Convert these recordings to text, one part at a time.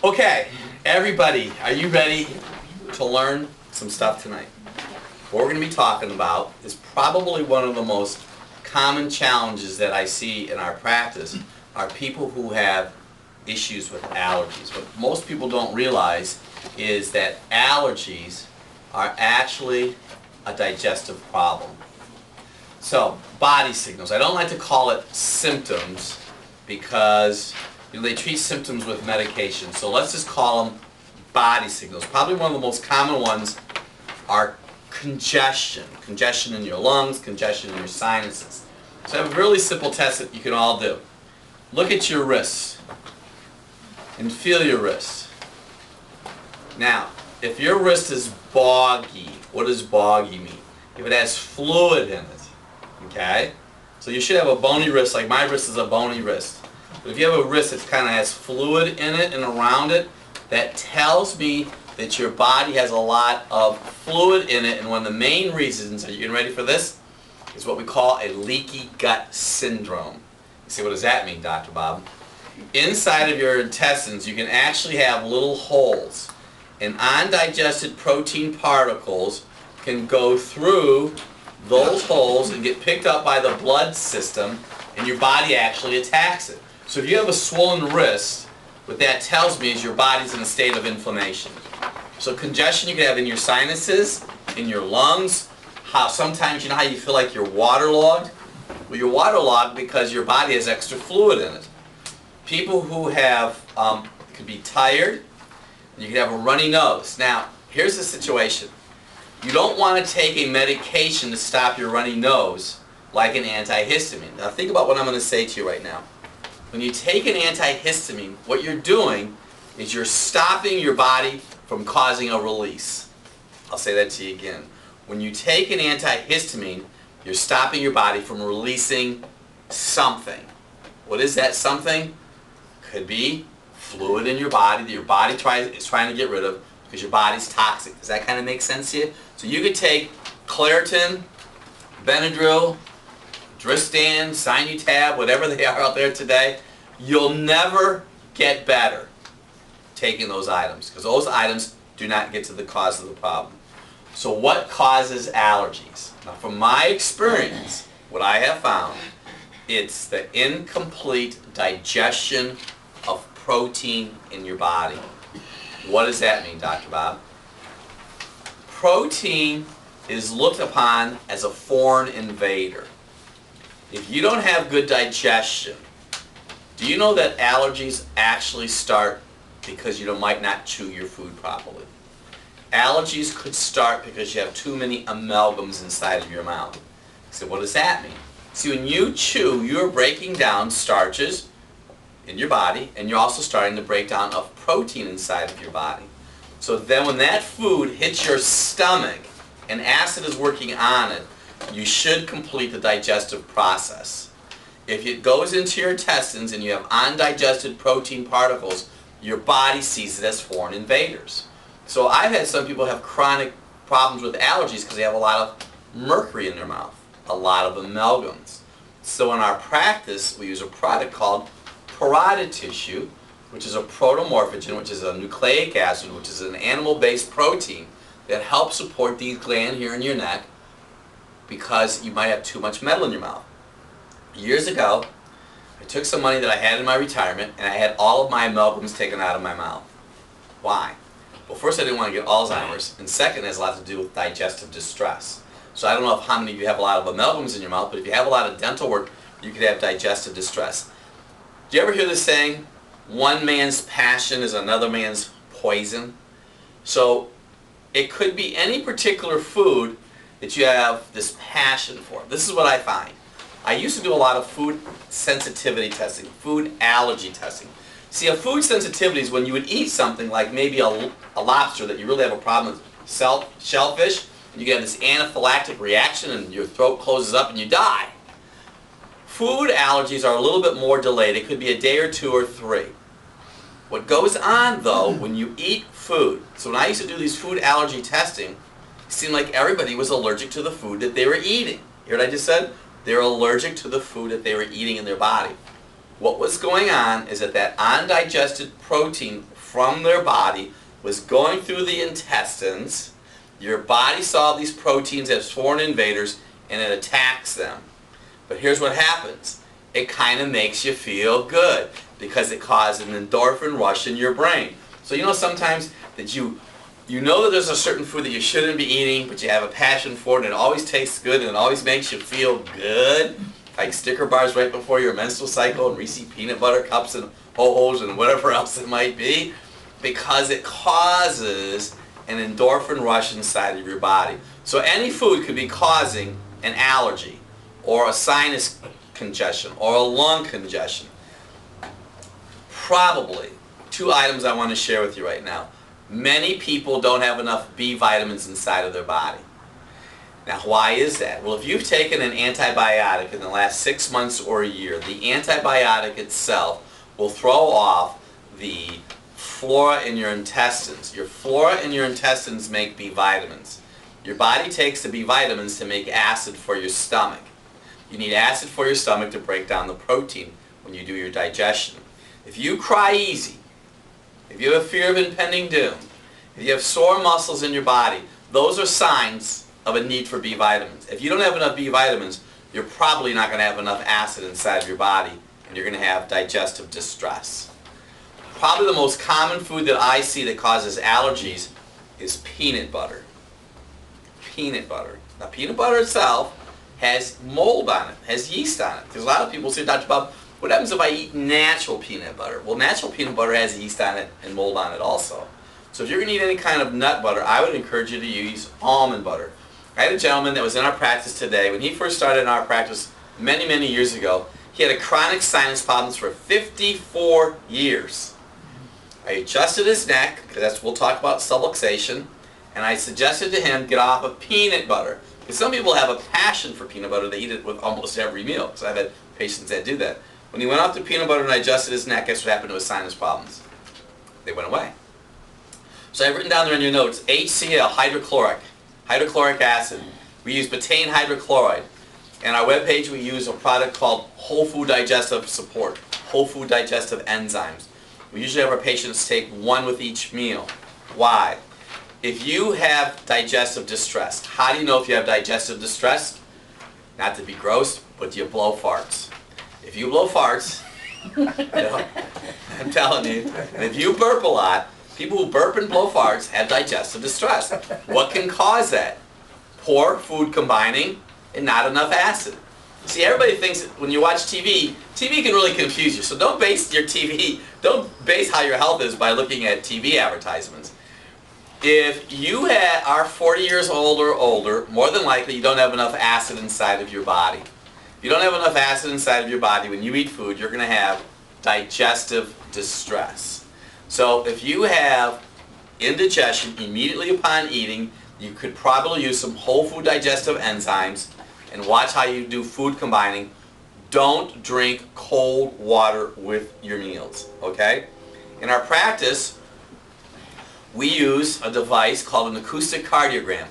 Okay, everybody, are you ready to learn some stuff tonight? What we're going to be talking about is probably one of the most common challenges that I see in our practice are people who have issues with allergies. What most people don't realize is that allergies are actually a digestive problem. So, body signals. I don't like to call it symptoms because they treat symptoms with medication. So let's just call them body signals. Probably one of the most common ones are congestion. Congestion in your lungs, congestion in your sinuses. So I have a really simple test that you can all do. Look at your wrists and feel your wrist. Now, if your wrist is boggy, what does boggy mean? If it has fluid in it, okay? So you should have a bony wrist, like my wrist is a bony wrist. But if you have a wrist that kind of has fluid in it and around it, that tells me that your body has a lot of fluid in it, and one of the main reasons, are you getting ready for this, is what we call a leaky gut syndrome. You say, what does that mean, Dr. Bob? Inside of your intestines, you can actually have little holes, and undigested protein particles can go through those holes and get picked up by the blood system, and your body actually attacks it. So if you have a swollen wrist, what that tells me is your body's in a state of inflammation. So congestion you can have in your sinuses, in your lungs, how sometimes you know how you feel like you're waterlogged? Well, you're waterlogged because your body has extra fluid in it. People who have, could be tired, you can have a runny nose. Now, here's the situation. You don't want to take a medication to stop your runny nose, like an antihistamine. Now think about what I'm going to say to you right now. When you take an antihistamine, what you're doing is you're stopping your body from causing a release. I'll say that to you again. When you take an antihistamine, you're stopping your body from releasing something. What is that something? Could be fluid in your body that your body is trying to get rid of because your body's toxic. Does that kind of make sense to you? So you could take Claritin, Benadryl, Dristan, Sinutab, whatever they are out there today. You'll never get better taking those items because those items do not get to the cause of the problem. So what causes allergies? Now from my experience, what I have found, it's the incomplete digestion of protein in your body. What does that mean, Dr. Bob? Protein is looked upon as a foreign invader. If you don't have good digestion, do you know that allergies actually start because you might not chew your food properly? Allergies could start because you have too many amalgams inside of your mouth. So what does that mean? See, when you chew, you're breaking down starches in your body, and you're also starting to break down of protein inside of your body. So then when that food hits your stomach and acid is working on it, you should complete the digestive process. If it goes into your intestines and you have undigested protein particles, your body sees it as foreign invaders. So I've had some people have chronic problems with allergies because they have a lot of mercury in their mouth, a lot of amalgams. So in our practice, we use a product called parotid tissue, which is a protomorphogen, which is a nucleic acid, which is an animal-based protein that helps support these glands here in your neck because you might have too much metal in your mouth. Years ago, I took some money that I had in my retirement and I had all of my amalgams taken out of my mouth. Why? Well, first I didn't want to get Alzheimer's, and second it has a lot to do with digestive distress. So I don't know how many of you have a lot of amalgams in your mouth, but if you have a lot of dental work, you could have digestive distress. Do you ever hear the saying, one man's passion is another man's poison? So it could be any particular food that you have this passion for. This is what I find. I used to do a lot of food sensitivity testing, food allergy testing. See, a food sensitivity is when you would eat something like maybe a lobster that you really have a problem with, shellfish, and you get this anaphylactic reaction and your throat closes up and you die. Food allergies are a little bit more delayed. It could be a day or two or three. What goes on, though, when you eat food, so when I used to do these food allergy testing, it seemed like everybody was allergic to the food that they were eating. You hear what I just said? They're allergic to the food that they were eating in their body. What was going on is that undigested protein from their body was going through the intestines. Your body saw these proteins as foreign invaders and it attacks them. But here's what happens. It kind of makes you feel good because it causes an endorphin rush in your brain. So you know sometimes that you know that there's a certain food that you shouldn't be eating, but you have a passion for it and it always tastes good and it always makes you feel good. Like Sticker bars right before your menstrual cycle and Reese's peanut butter cups and Ho-Hos and whatever else it might be, because it causes an endorphin rush inside of your body. So any food could be causing an allergy or a sinus congestion or a lung congestion. Probably 2 items I want to share with you right now. Many people don't have enough B vitamins inside of their body. Now, why is that? Well, if you've taken an antibiotic in the last 6 months or a year, the antibiotic itself will throw off the flora in your intestines. Your flora in your intestines make B vitamins. Your body takes the B vitamins to make acid for your stomach. You need acid for your stomach to break down the protein when you do your digestion. If you cry easy, if you have a fear of impending doom, if you have sore muscles in your body, those are signs of a need for B vitamins. If you don't have enough B vitamins, you're probably not going to have enough acid inside of your body and you're going to have digestive distress. Probably the most common food that I see that causes allergies is peanut butter. Peanut butter. Now, peanut butter itself has mold on it, has yeast on it. Because a lot of people say, Dr. Bob, what happens if I eat natural peanut butter? Well, natural peanut butter has yeast on it and mold on it also. So if you're going to eat any kind of nut butter, I would encourage you to use almond butter. I had a gentleman that was in our practice today. When he first started in our practice many, many years ago, he had a chronic sinus problems for 54 years. I adjusted his neck, because we'll talk about subluxation, and I suggested to him get off of peanut butter. Because some people have a passion for peanut butter. They eat it with almost every meal. So I've had patients that do that. When he went off to peanut butter and I adjusted his neck, guess what happened to his sinus problems? They went away. So I've written down there in your notes, HCl, hydrochloric acid. We use betaine hydrochloride. And our webpage we use a product called Whole Food Digestive Support, Whole Food Digestive Enzymes. We usually have our patients take 1 with each meal. Why? If you have digestive distress, how do you know if you have digestive distress? Not to be gross, but you blow farts. If you blow farts, I'm telling you, and if you burp a lot, people who burp and blow farts have digestive distress. What can cause that? Poor food combining and not enough acid. See, everybody thinks that when you watch TV can really confuse you. So don't base how your health is by looking at TV advertisements. If you are 40 years old or older, more than likely you don't have enough acid inside of your body. If you don't have enough acid inside of your body, when you eat food, you're going to have digestive distress. So if you have indigestion immediately upon eating, you could probably use some whole food digestive enzymes and watch how you do food combining. Don't drink cold water with your meals, okay? In our practice, we use a device called an acoustic cardiogram,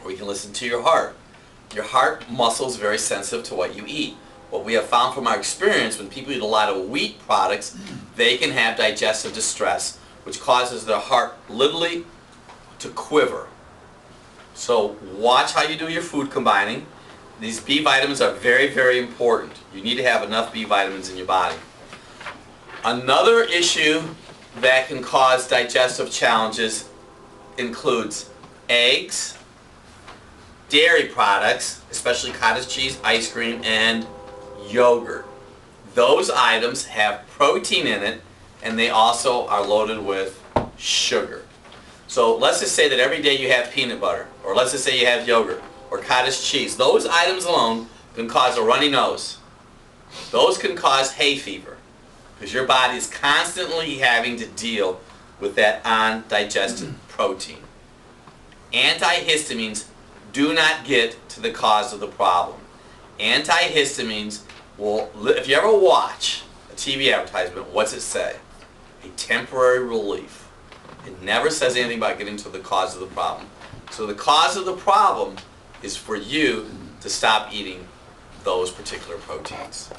where you can listen to your heart. Your heart muscle is very sensitive to what you eat. What we have found from our experience, when people eat a lot of wheat products, they can have digestive distress, which causes their heart literally to quiver. So watch how you do your food combining. These B vitamins are very, very important. You need to have enough B vitamins in your body. Another issue that can cause digestive challenges includes eggs, dairy products, especially cottage cheese, ice cream, and yogurt. Those items have protein in it, and they also are loaded with sugar. So let's just say that every day you have peanut butter, or let's just say you have yogurt, or cottage cheese. Those items alone can cause a runny nose. Those can cause hay fever, because your body is constantly having to deal with that undigested protein. Antihistamines do not get to the cause of the problem. Antihistamines will, if you ever watch a TV advertisement, what's it say? A temporary relief. It never says anything about getting to the cause of the problem. So the cause of the problem is for you to stop eating those particular proteins.